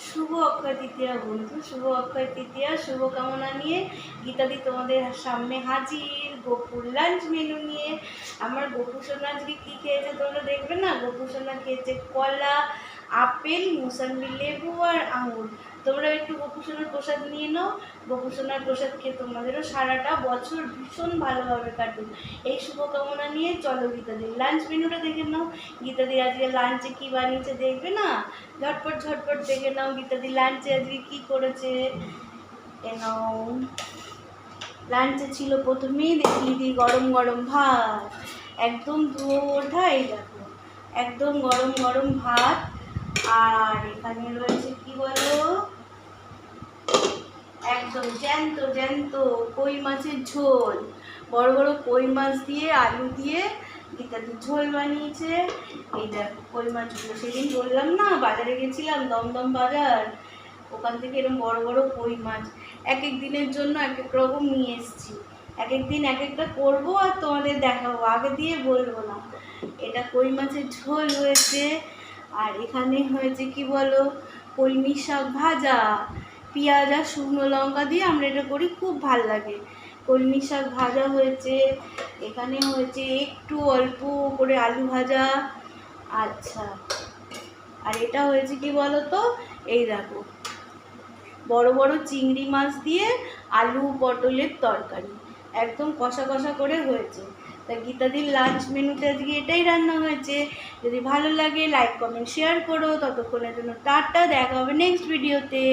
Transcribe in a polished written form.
শুভ অক্ষয় তৃতীয়া বন্ধু, শুভ অক্ষয় তৃতীয়া শুভকামনা নিয়ে গীতাদি তোমাদের সামনে হাজির গোপুর লাঞ্চ মেনু নিয়ে। আমার গোপু সোনা আজকে কী খেয়েছে তোমরা দেখবে না? গোপু সোনা খেয়েছে কলা, আপেল, মুসাম্বি লেবু আর আঙুর। তোমরা একটু গোপু সোনার প্রসাদ নিয়ে নাও। গোপু সোনার প্রসাদ খেয়ে তোমাদেরও সারাটা বছর ভীষণ ভালোভাবে কাটুক, এই শুভকামনা নিয়ে চলো গীতাদির লাঞ্চ মেনুটা দেখে নাও। গীতাদি আজকে লাঞ্চে কী বানিয়েছে দেখবে না? ঝটপট ঝটপট দেখে নাও গীতাদি লাঞ্চে আজকে কী করেছে। নাও, লাঞ্চে ছিল প্রথমেই দেখি দি গরম গরম ভাত, একদম ধুয়ে ওঠা, এই দেখো একদম গরম গরম ভাত। আর এখানে রয়েছে কি বলো, একদম জ্যান্ত জ্যান্ত কই মাছের ঝোল, বড় বড় কই মাছ দিয়ে আলু দিয়ে গীতাদি ঝোল বানিয়েছে। এই দেখো কই মাছগুলো, সেদিন বললাম না বাজারে গেছিলাম, দমদম বাজার, ওখান থেকে এরকম বড় বড় কই মাছ এক এক দিনের জন্য এক এক রকম নিয়ে এসেছি। এক এক দিন এক একটা করবো আর তোমাদের দেখাবো, আগে দিয়ে বলবো না। এটা কই মাছের ঝোল হয়েছে। আর এখানে হয়েছে কি বলো, কলমি শাক ভাজা, পেঁয়াজ আর শুকনো লঙ্কা দিয়ে আমরা এটা করি, খুব ভাল লাগে। কলমি শাক ভাজা হয়েছে, এখানে হয়েছে একটু অল্প করে আলু ভাজা। আচ্ছা, আর এটা হয়েছে কি বলো তো, এই দেখো বড় বড় চিংড়ি মাছ দিয়ে আলু পটলের তরকারি, একদম কষা কষা করে হয়েছে। তা গীতাদির লাঞ্চ মেনুতে আজকে এটাই রান্না হয়েছে। যদি ভালো লাগে লাইক কমেন্ট শেয়ার করো। ততক্ষণের জন্য টাটা, দেখা হবে নেক্সট ভিডিওতে।